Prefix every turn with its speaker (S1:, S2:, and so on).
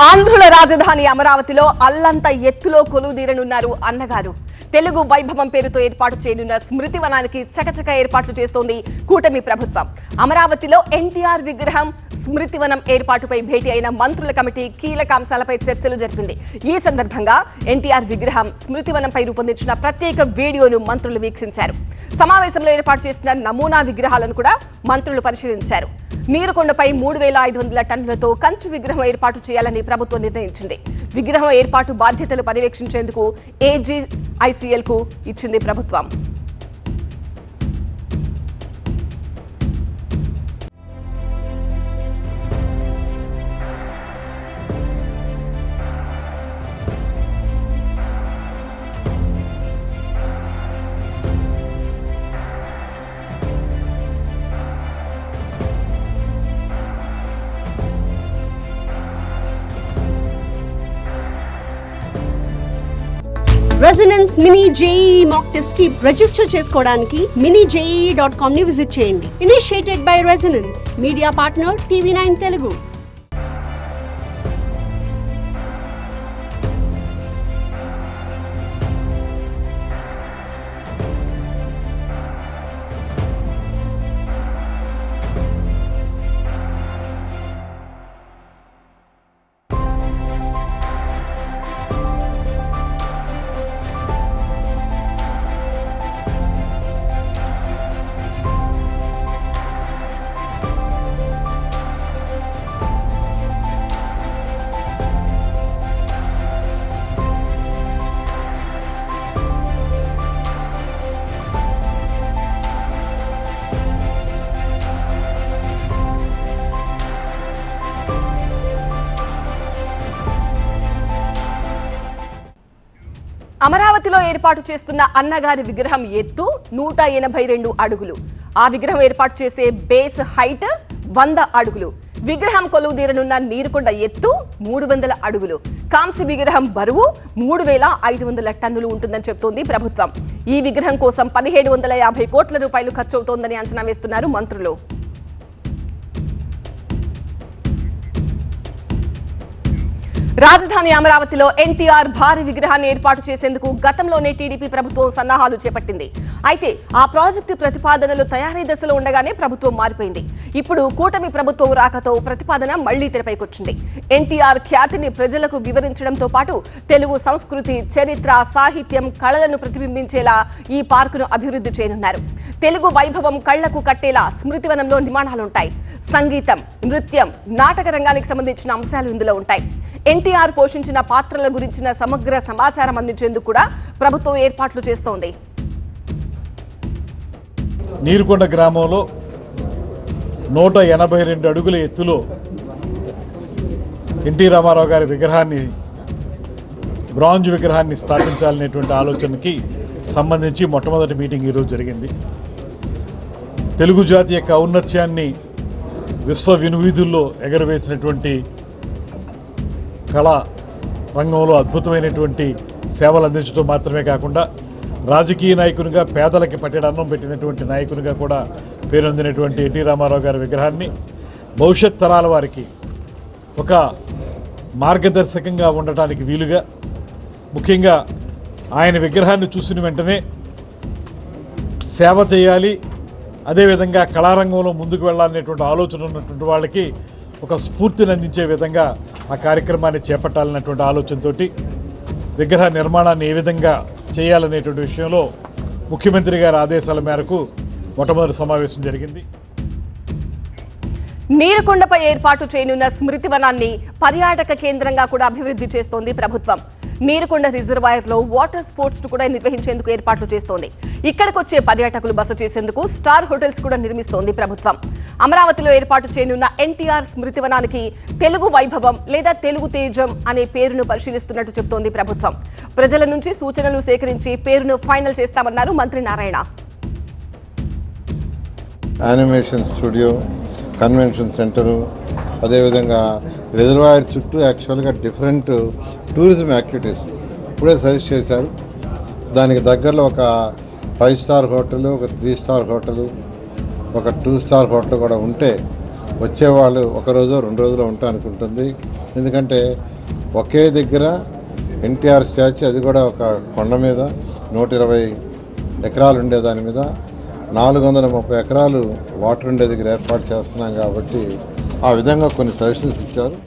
S1: ఆంధ్రుల రాజధాని అమరావతిలో అల్లంత ఎత్తులో కొలువుదీరనున్నారు అన్నగారు. తెలుగు వైభవం పేరుతో ఏర్పాటు చేయనున్న స్మృతివనానికి చకచక ఏర్పాట్లు చేస్తోంది కూటమి ప్రభుత్వం. అమరావతిలో ఎన్టీఆర్ విగ్రహం, స్మృతివనం ఏర్పాటుపై భేటీ అయిన మంత్రుల కమిటీ కీలక అంశాలపై చర్చలు జరిపింది. ఈ సందర్భంగా ఎన్టీఆర్ విగ్రహం, స్మృతివనంపై రూపొందించిన ప్రత్యేక వీడియోను మంత్రులు వీక్షించారు. సమావేశంలో ఏర్పాటు చేసిన నమూనా విగ్రహాలను కూడా మంత్రులు పరిశీలించారు. నీరుకొండపై 3,500 టన్నులతో కంచు విగ్రహం ఏర్పాటు చేయాలని ప్రభుత్వం నిర్ణయించింది. విగ్రహం ఏర్పాటు బాధ్యతలు పర్యవేక్షించేందుకు AGICL కు ఇచ్చింది ప్రభుత్వం.
S2: Resonance mini JEE mock test కి రిజిస్టర్ చేసుకోవడానికి mini.JEE.com ని విజిట్ చేయండి. Initiated by resonance, media partner TV9 Telugu.
S1: అమరావతిలో ఏర్పాటు చేస్తున్న అన్నగారి విగ్రహం ఎత్తు 182 అడుగులు. ఆ విగ్రహం ఏర్పాటు చేసే బేస్ హైట్ 100 అడుగులు. విగ్రహం కొలువుదీరనున్న నీరుకొండ ఎత్తు 300 అడుగులు. కాంస్య విగ్రహం బరువు 3,500 టన్నులు ఉంటుందని చెబుతోంది ప్రభుత్వం. ఈ విగ్రహం కోసం 1,750 కోట్ల రూపాయలు ఖర్చవుతోందని అంచనా వేస్తున్నారు మంత్రులు. రాజధాని అమరావతిలో ఎన్టీఆర్ భారీ విగ్రహాన్ని ఏర్పాటు చేసేందుకు గతంలోనే టీడీపీ ప్రభుత్వం సన్నాహాలు చేపట్టింది. అయితే ఆ ప్రాజెక్టు ప్రతిపాదనలు తయారీ దశలో ఉండగానే ప్రభుత్వం మారిపోయింది. ఇప్పుడు కూటమి ప్రభుత్వం రాకతో ప్రతిపాదన మళ్లీ తెరపైకొచ్చింది. ఎన్టీఆర్ ఖ్యాతిని ప్రజలకు వివరించడంతో పాటు తెలుగు సంస్కృతి, చరిత్ర, సాహిత్యం, కళలను ప్రతిబింబించేలా ఈ పార్కును అభివృద్ధి చేయనున్నారు. తెలుగు వైభవం కళ్లకు కట్టేలా స్మృతివనంలో నిర్మాణాలుంటాయి. సంగీతం, నృత్యం, నాటక రంగానికి సంబంధించిన అంశాలు ఇందులో ఉంటాయి. ఎన్టీఆర్ పోషించిన పాత్రల గురించిన సమగ్ర సమాచారం అందించేందుకు కూడా ప్రభుత్వం ఏర్పాట్లు చేస్తోంది.
S3: నీరుకొండ గ్రామంలో 182 అడుగుల ఎత్తులో ఎన్టీ రామారావు గారి విగ్రహాన్ని, బ్రాంజ్ విగ్రహాన్ని స్థాపించాలనేటువంటి ఆలోచనకి సంబంధించి మొట్టమొదటి మీటింగ్ ఈరోజు జరిగింది. తెలుగు జాతి యొక్క ఔన్నత్యాన్ని విశ్వ వినువీధుల్లో ఎగరవేసినటువంటి కళా రంగంలో అద్భుతమైనటువంటి సేవలు అందించడం మాత్రమే కాకుండా రాజకీయ నాయకునిగా, పేదలకి పట్టెడన్నం పెట్టినటువంటి నాయకునిగా కూడా పేరొందినటువంటి ఎన్టీ రామారావు గారి విగ్రహాన్ని భవిష్యత్ తరాల వారికి ఒక మార్గదర్శకంగా ఉండటానికి వీలుగా, ముఖ్యంగా ఆయన విగ్రహాన్ని చూసిన వెంటనే సేవ చేయాలి, అదేవిధంగా కళారంగంలో ముందుకు వెళ్ళాలనేటువంటి ఆలోచన ఉన్నటువంటి వాళ్ళకి ఒక స్ఫూర్తిని అందించే విధంగా ఆ కార్యక్రమాన్ని చేపట్టాలన్నటువంటి ఆలోచనతో విగ్రహ నిర్మాణాన్ని ఏ విధంగా చేయాలనేటువంటి విషయంలో ముఖ్యమంత్రి గారి ఆదేశాల మేరకు మొట్టమొదటి సమావేశం జరిగింది.
S1: నీరుకొండపై ఏర్పాటు చేయనున్న స్మృతివనాన్ని పర్యాటక కేంద్రంగా కూడా అభివృద్ధి చేస్తోంది ప్రభుత్వం. నీరుకొండ రిజర్వాయర్లో వాటర్ స్పోర్ట్స్ కూడా నిర్వహించేందుకు ఏర్పాట్లు చేస్తోంది. ఇక్కడికి వచ్చే పర్యాటకులు బస చేసేందుకు స్టార్ హోటల్స్ కూడా నిర్మిస్తోంది ప్రభుత్వం. అమరావతిలో ఏర్పాటు చేయనున్న ఎన్టీఆర్ స్మృతివనానికి తెలుగు వైభవం లేదా తెలుగు తేజం అనే పేరును పరిశీలిస్తున్నట్టు చెబుతోంది ప్రభుత్వం. ప్రజల నుంచి సూచనలు సేకరించి పేరును ఫైనల్ చేస్తామన్నారు మంత్రి Narayana.
S4: Animation studio, convention centre, అదేవిధంగా రిజర్వాయర్ చుట్టూ యాక్చువల్గా డిఫరెంట్ టూరిజం యాక్టివిటీస్ ఇప్పుడే సజెస్ట్ చేశారు. దానికి దగ్గరలో ఒక 5 స్టార్ హోటల్, ఒక 3 స్టార్ హోటల్, ఒక 2 స్టార్ హోటల్ కూడా ఉంటే వచ్చేవాళ్ళు ఒక రోజు 2 రోజులు ఉంటానికి ఉంటుంది. ఎందుకంటే ఒకే దగ్గర ఎన్టీఆర్ స్టాచ్యూ, అది కూడా ఒక కొండ మీద 120 ఎకరాలు ఉండే దాని మీద 430 ఎకరాలు వాటర్ ఉండే దగ్గర ఏర్పాటు చేస్తున్నాం కాబట్టి ఆ విధంగా కొన్ని సజెషన్స్ ఇచ్చారు.